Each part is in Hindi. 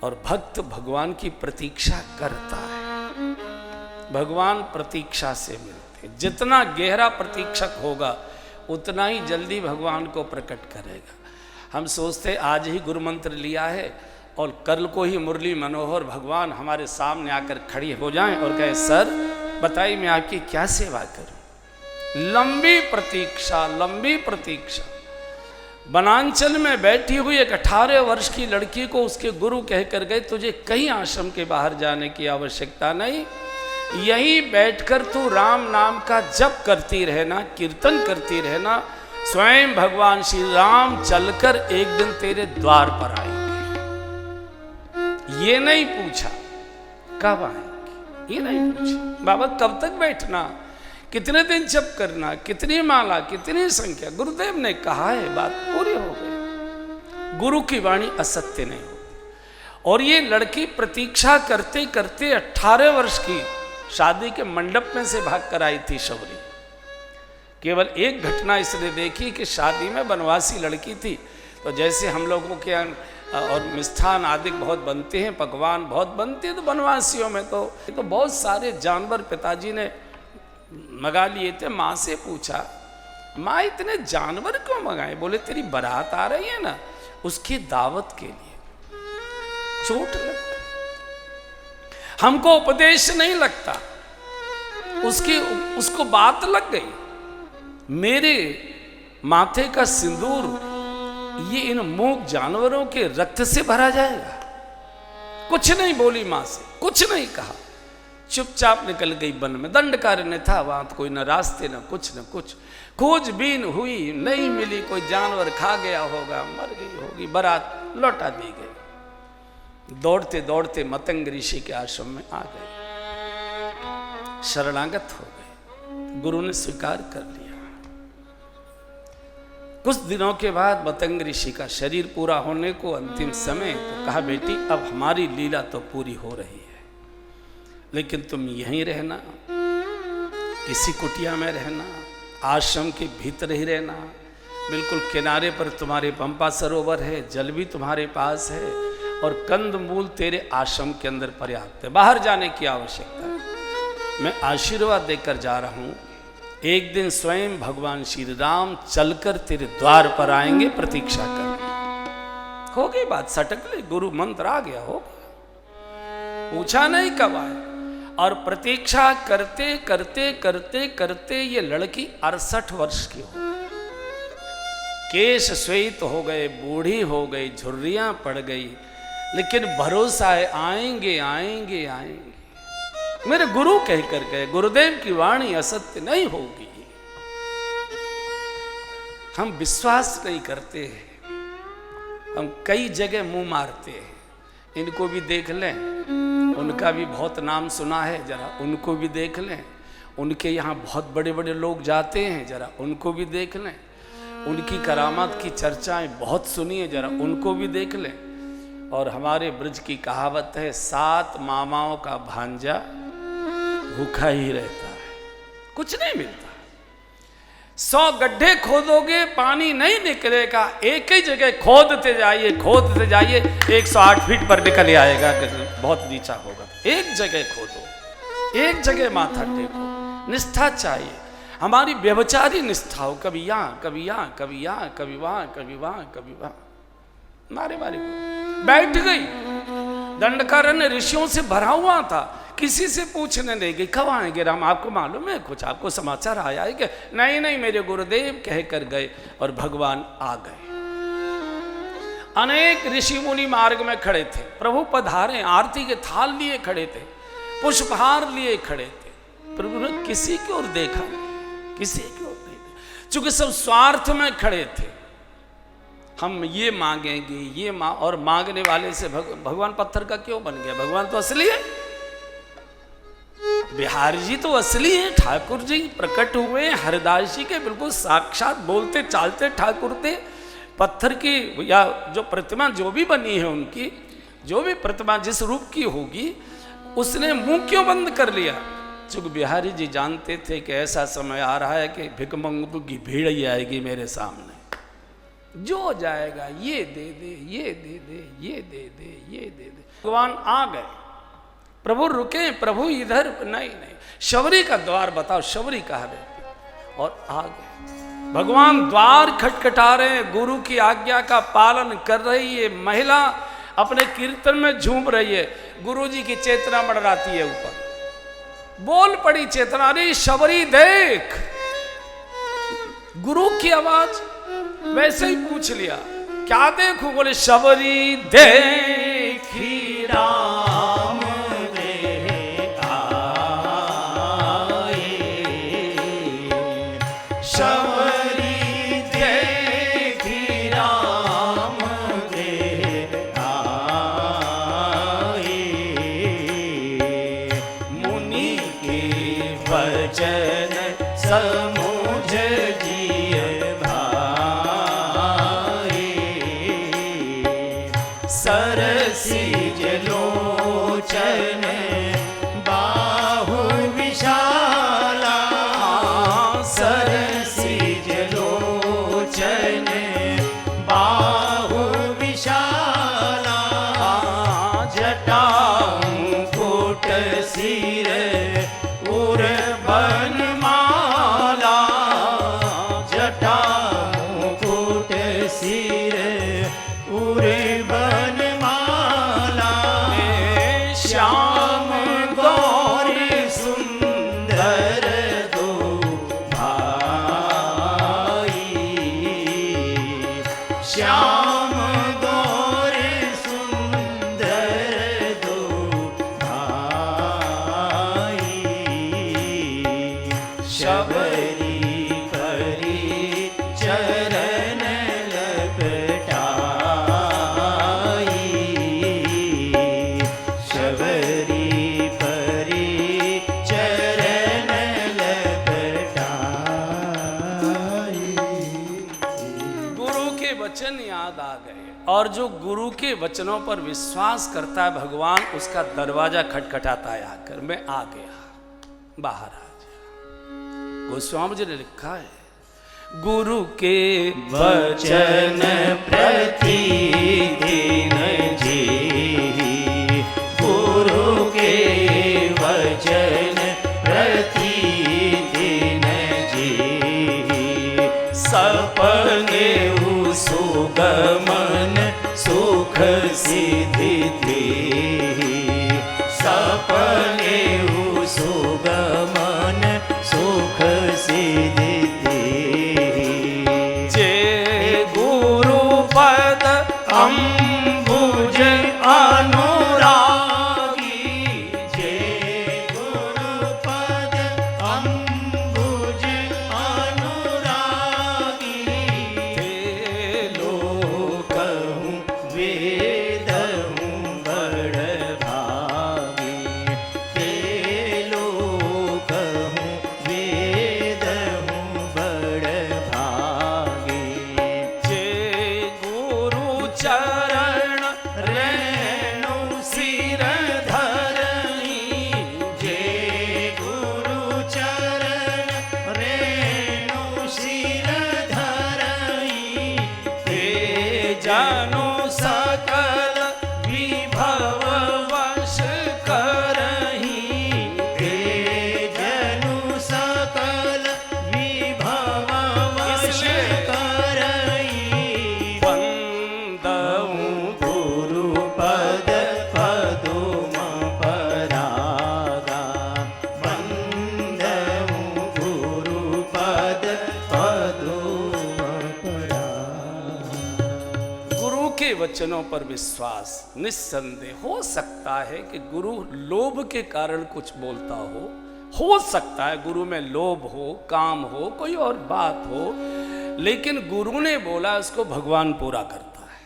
और भक्त भगवान की प्रतीक्षा करता है। भगवान प्रतीक्षा से मिलते, जितना गहरा प्रतीक्षक होगा उतना ही जल्दी भगवान को प्रकट करेगा। हम सोचते आज ही गुरु मंत्र लिया है और कल को ही मुरली मनोहर भगवान हमारे सामने आकर खड़ी हो जाएं और कहे सर बताइए मैं आपकी क्या सेवा करूं। लंबी प्रतीक्षा, लंबी प्रतीक्षा। वनांचल में बैठी हुई एक 18 वर्ष की लड़की को उसके गुरु कहकर गए तुझे कहीं आश्रम के बाहर जाने की आवश्यकता नहीं, यहीं बैठकर तू राम नाम का जप करती रहना, कीर्तन करती रहना, स्वयं भगवान श्री राम चलकर एक दिन तेरे द्वार पर आएंगे। ये नहीं पूछा कब आएंगे, ये नहीं पूछा बाबा कब तक बैठना, कितने दिन जप करना, कितनी माला, कितनी संख्या। गुरुदेव ने कहा है, बात पूरी हो गई। गुरु की वाणी असत्य नहीं होती। और ये लड़की प्रतीक्षा करते करते 18 वर्ष की शादी के मंडप में से भाग कर आई थी शबरी। केवल एक घटना इसने देखी कि शादी में वनवासी लड़की थी, तो जैसे हम लोगों के और मिष्ठान आदि बहुत बनते हैं, पकवान बहुत बनते हैं, तो वनवासियों में तो बहुत सारे जानवर पिताजी ने मंगा लिए थे। माँ से पूछा माँ इतने जानवर क्यों मंगाए? बोले तेरी बारात आ रही है ना, उसकी दावत के लिए। चोट लगता, हमको उपदेश नहीं लगता, उसको बात लग गई। मेरे माथे का सिंदूर ये इन मूक जानवरों के रक्त से भरा जाएगा? कुछ नहीं बोली मां से, कुछ नहीं कहा, चुपचाप निकल गई वन में। दंडकारण्य था वहां, तो कोई न रास्ते न कुछ। खोजबीन हुई, नहीं मिली, कोई जानवर खा गया होगा, मर गई होगी, बारात लौटा दी गई। दौड़ते दौड़ते मतंग ऋषि के आश्रम में आ गए, शरणागत हो गए, गुरु ने स्वीकार कर लिया। कुछ दिनों के बाद मतंग ऋषि का शरीर पूरा होने को अंतिम समय, तो कहा बेटी अब हमारी लीला तो पूरी हो रही है, लेकिन तुम यहीं रहना, इसी कुटिया में रहना, आश्रम के भीतर ही रहना, बिल्कुल किनारे पर तुम्हारे पंपा सरोवर है, जल भी तुम्हारे पास है और कंद मूल तेरे आश्रम के अंदर पर्याप्त है, बाहर जाने की आवश्यकता है। मैं आशीर्वाद देकर जा रहा हूं, एक दिन स्वयं भगवान श्री राम चलकर तेरे द्वार पर आएंगे, प्रतीक्षा कर। हो गई बात, सटक ले, गुरु मंत्र आ गया, हो गया, पूछा नहीं कब आए। और प्रतीक्षा करते करते करते करते ये लड़की 68 वर्ष की हो, केश श्वेत हो गए, बूढ़ी हो गई, झुर्रियां पड़ गई, लेकिन भरोसा है आएंगे आएंगे आएंगे। मेरे गुरु कहकर गए, गुरुदेव की वाणी असत्य नहीं होगी। हम विश्वास नहीं करते हैं, हम कई जगह मुंह मारते हैं। इनको भी देख लें, उनका भी बहुत नाम सुना है, जरा उनको भी देख लें। उनके यहाँ बहुत बड़े बड़े लोग जाते हैं, जरा उनको भी देख लें। उनकी करामात की चर्चाएं बहुत सुनी है, जरा उनको भी देख लें। और हमारे ब्रज की कहावत है, 7 मामाओं का भांजा भूखा ही रहता है, कुछ नहीं मिलता। 100 गड्ढे खोदोगे पानी नहीं निकलेगा, एक ही जगह खोदते जाइए 108 फीट पर निकल आएगा, बहुत नीचा होगा। एक जगह खोदो, एक जगह माथा टेको, निष्ठा चाहिए। हमारी व्यभिचारी निष्ठा हो, कभी यहाँ कभी यहाँ कभी यहाँ कभी वहां कभी वहां कभी वहां, मारे मारे बैठ गई। दंडकारण्य ऋषियों से भरा हुआ था, किसी से पूछने नहीं गई कब आएंगे राम, आपको मालूम है कुछ, आपको समाचार आया है क्या? नहीं नहीं, मेरे गुरुदेव कह कर गए और भगवान आ गए। अनेक ऋषि मुनि मार्ग में खड़े थे, प्रभु पधारे, आरती के थाल लिए खड़े थे, पुष्पहार लिए खड़े थे। प्रभु ने किसी की ओर देखा नहीं, किसी की ओर नहीं देखा, चूंकि सब स्वार्थ में खड़े थे। हम ये मांगेंगे, ये और मांगने वाले से भगवान पत्थर का क्यों बन गया? भगवान तो असली है, बिहारी जी तो असली है, ठाकुर जी प्रकट हुए हरिदास जी के बिल्कुल साक्षात बोलते चालते ठाकुर थे। पत्थर की या जो प्रतिमा जो भी बनी है, उनकी जो भी प्रतिमा जिस रूप की होगी, उसने मुंह क्यों बंद कर लिया? चूंकि बिहारी जी जानते थे कि ऐसा समय आ रहा है कि भिकमंगों की भीड़ ही आएगी मेरे सामने, जो जाएगा ये दे दे, ये दे दे, ये दे दे, ये दे दे। भगवान आ गए, प्रभु रुके, प्रभु इधर नहीं नहीं, शबरी का द्वार बताओ, शबरी कहा रहती, और आ गए। भगवान द्वार खटखटा रहे हैं, गुरु की आज्ञा का पालन कर रही है महिला, अपने कीर्तन में झूम रही है। गुरु जी की चेतना मंडराती है ऊपर, बोल पड़ी चेतना, अरे शबरी देख। गुरु की आवाज, वैसे ही पूछ लिया, क्या देखूं? बोले शबरी देखी राम दे आए, शबरी देखी राम दे आए, मुनि के वचन समुझ जिय भाए, सरसिज लोचन बाहु विशाला, सरसिज लोचन बाहु विशाला, जटा मुकुट सिर उर बनमाला, जटा मुकुट सिर उर बनमाला, श्याम गौर सुंदर दो भाई, श्याम गौर सुंदर दो भाई, शबरी करी चरण लपटाई, शबरी परी चरण लपटाई। गुरु के वचन याद आ गए, और जो गुरु के वचनों पर विश्वास करता है भगवान उसका दरवाजा खटखटाता है आकर, मैं आ गया, बाहर आ जा। गोस्वामी जी ने लिखा है, गुरु के वचन प्रतिदिन जी, गुरु के वचन प्रतिदिन जी, सपने सुगमन सुख सिद्धि थी, सपने सुगमन सुख सिद्धि थी, जे गुरु पद अम्बुज अनुरागी, जे गुरु पद अम्बुज अनुरागी, ते लोकहूँ वेदहूँ बड़ भागी, ते लोकहूँ वेदहूँ बड़ भागी, जे गुरु चरण रेणु सिर धरई, जे गुरु चरण रेणु सिर धरई, ते जनु सकल विभव वश करही, ते जनु सकल विभव वश करही, वंदऊ गुरु पद पदुम परागा, वंदऊ गुरु पद पदुम परागा। गुरु के वचनों पर विश्वास, निस्संदेह हो सकता है कि गुरु लोभ के कारण कुछ बोलता हो सकता है गुरु में लोभ हो, काम हो, कोई और बात हो, लेकिन गुरु ने बोला उसको भगवान पूरा करता है।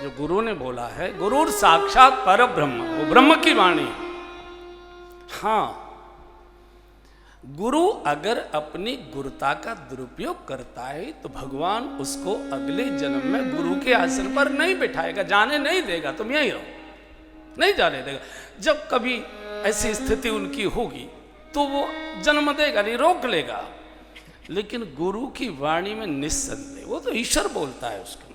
जो गुरु ने बोला है, गुरु साक्षात परब्रह्म, वो ब्रह्म की वाणी। हाँ, गुरु अगर अपनी गुरुता का दुरुपयोग करता है तो भगवान उसको अगले जन्म में गुरु के आसन पर नहीं बिठाएगा, जाने नहीं देगा, तुम यहीं रहो, नहीं जाने देगा। जब कभी ऐसी स्थिति उनकी होगी तो वो जन्म देगा नहीं, रोक लेगा। लेकिन गुरु की वाणी में निस्संदेह, वो तो ईश्वर बोलता है उसके,